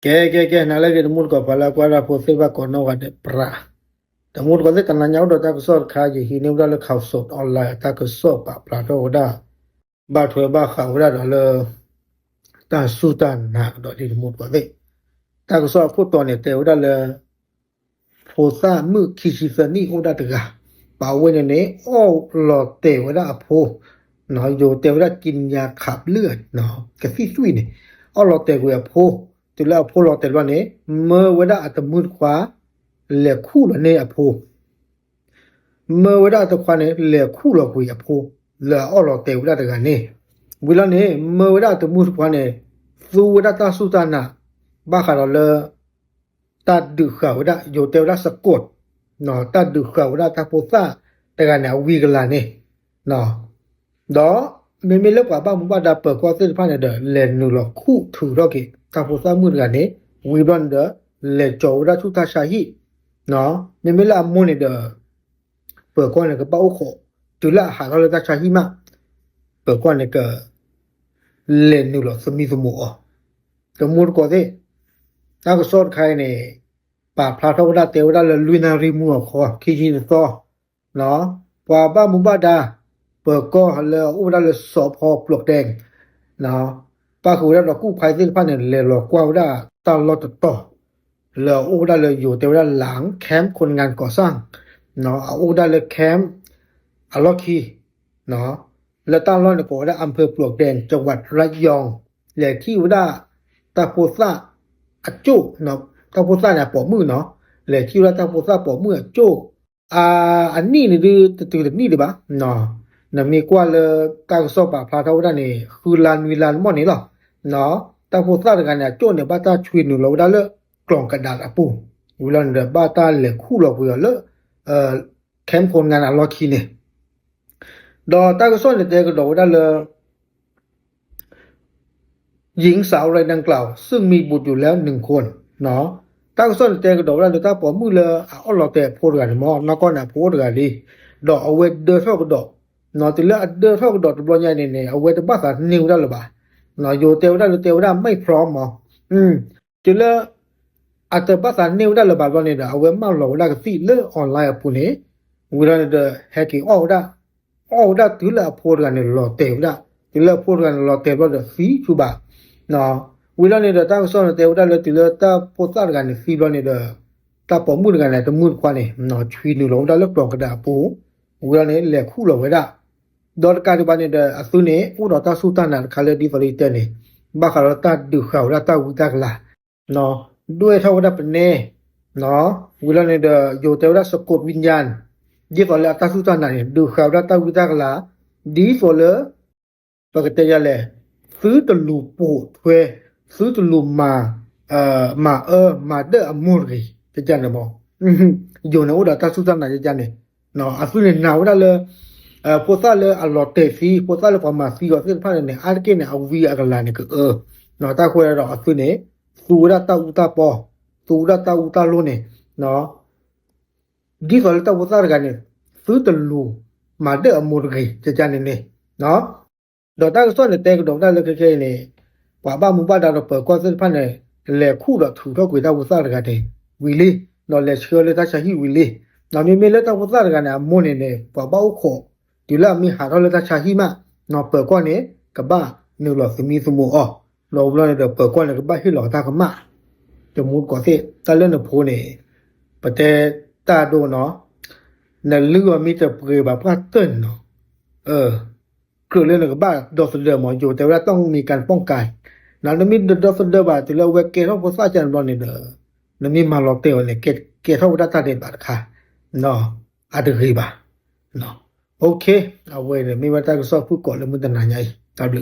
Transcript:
que nala que mur ko pala kwara posiba kono wate pra tamur ko de tananya do ta ko sor kha ji hi ne da le khaw sot online ta ko so pa pra do da ba thwe ba kha da do le ta su ta na do di mur ko de ta ko so phu to ne te da le pho sa mu ki shi sa ni o da ta ga ba we ne o lo te da pho no yo te da กินยาขับเลือดเนาะก็สิซุยนี่เอาlo te ko ya phoตุลาโพลอเตลวะเนเมวดาอัตมุดขวาเลคู่ละเนอโพเมวดาอัตขวาเนเลคู่ละกุยอโพเลออลอเตวดาตะกะเนวิลาเนเมวดาอัตมุดขวาเนซูวดาตาสุตานะบาคาลเลตัดดึขาวดาโยเตวดาสะกดเนาะตัดดึขาวดาตาโพซาตะกะเนวิกลาเนเนาะดอเมเมเลกว่าบ้ามุบาดาเปิดกว่าเสพาเนเดเลนูลอคู่ถูดอกเกta pho sa mu ga ne we run the le jo da chu ta sha hi no me me la mo ne de pe ko ne ka pa o kho tu la ha ga le ta sha hi ma pe ko ne ka le nu lo so mi so mo o to mu ko de ta ko so khai ne pa phla tho da te da le lu na ri mu kho ki ji ne so no pa ba mu ba da pe ko ha le o da le so pho plok deng noปาคูดากู้ภัยสิพาเนี่ยเลกว่าดาตลอดต่อเลโอดาเลยอยู่แต่ว่าหลังแคมป์คนงานก่อสร้างเนาะโอดาเลยแคมป์อลอคีเนาะแล้วตั้งรอดก็ได้อำเภอปลวกแดงจังหวัดระยองแหล่ที่ว่าตาโพซาอจุเนาะตาโพซาเนี่ยปอมือเนาะแหล่ที่ว่าตาโพซาปอมือจุอันนี้นี่ตื่นนี่ดิบะเนาะนะมีกว่าเลยตาสอบปะพาเท่าได้นี่คือลานวิลานหม้อนี่หรอเนาะตาโพซาตะกันเนี่ยโจเนี่ยบ้าตาชวยหนูเราได้เลยกล่องกระดาษอะปูวิลานเดบ้าตาเลยคู่เราเพื่อเลยแคมป์คนงานอะล็อกคีเนี่ยดอตาก็สอนเด็กก็ดอได้เลยหญิงสาวรายดังกล่าวซึ่งมีบุตรอยู่แล้ว1คนเนาะตาก็สอนเด็กก็ดอได้เลยตาปอมือเลยเอาเราแต่โพดกันมอนก็น่ะโพดกันดิดอเอาไว้เดินเท่าก็ดอเนาะติละเดินเท่าก็ดอตบลอใหญ่เนี่ยเอาไว้ตะบ้าสานิวได้หรือเปล่าเนาะโยเตวได้ไม่พร้อมหรอติละอัตบ้าสานิวได้หรือเปล่าเนี่ยเอาไว้มาเราได้ก็สิเลออนไลน์ปุ่นเนี่ยวิลาเดแฮกกิ้งออกได้ติละโพดกันเนี่ยรอเตวได้ติละโพดกันรอเตวได้สีชุบะเนาะวิลาเนี่ยตาก็สอนเตวได้เลยติละตาโพสต์กันเนี่ยสีบลอเนี่ยตาปอมือกันเนี่ยตะมือควาเนี่ยเนาะชวีนูเราได้แล้วปลอกกระดาษปูวิลาเนี่ยแหลกคู่เราไว้ได้ดอลการบานี่เดอสุเนอุดอตาสุตานะคาเลดิฟริเตเนบาคาลตาดุขาวตาอุตักลาเนาะด้วยเท่าดับเนเนาะวิลาเนเดอโยเตวดาสะกดวิญญาณยิฟอลตาสุตานะดุขาวตาอุตักลาดีฟอลปกติยะเลซื้อตะลูปูถวยซื้อตะลูมามาเดอมูรีจะจันนะบ่โยนะอุดอตาสุตานะจะจันเนเนาะอสุเนนาวดาเลโพซาเลอลอเตฟีโพซาเลปามาซีก็สิพาเนี่ยอาร์เกเนี่ยอวีอะกลาเนี่ยเเนาะตาควรออสุเนี่ยสูดาตาอุตาปอสูดาตาอุตาโลเนี่ยเนาะดิฟอลตาโพซากันเนี่ยซื้อตะลูมาเดอมูรีจะจันเนี่ยเนาะดอตาก็สอนเนี่ยแต่ก็ดอกได้เลยแค่เนี่ยว่าบ้ามุบาดาเปิดก็สิพาเนี่ยแลคู่ดอกถูดอกกุยตาโพซากันเนี่ยวิลีเนาะแลเชื่อเลยตาชะฮีวิลีเนาะมีเลตาโพซากันเนี่ยมอเนี่ยว่าบ้าโคဒီလာမီဟာတော့လက်ချာဟီမနော်ပေကောနေကဘာနူလောစမီစမူအောလောဘလနဲ့ပေကောနေကဘာဟီလောတာကမတမှုကောစေတလည်းနဖိုးနေပတဲတာတော့နော်နလူအမီတပြေဘာပတ်တန်နော်คือเรื่องกับบ้าดอสเดอร์หมออยู่แต่ว่าต้องมีการป้องกันนั้นมีดอสเดอร์บาติแล้วเวกเกเท่าภาษาจันบอลนี่เด้อนั้นมีมาลอเตลเนี่ยเกเท่าดัตตาเดบาค่ะเนาะอะดรีบาเนาะโอเคเอาไว้เนี่ยมีว่าตาก็สอบผู้ก่อนแล้วมึงตะนานใหญ่ตาบลึ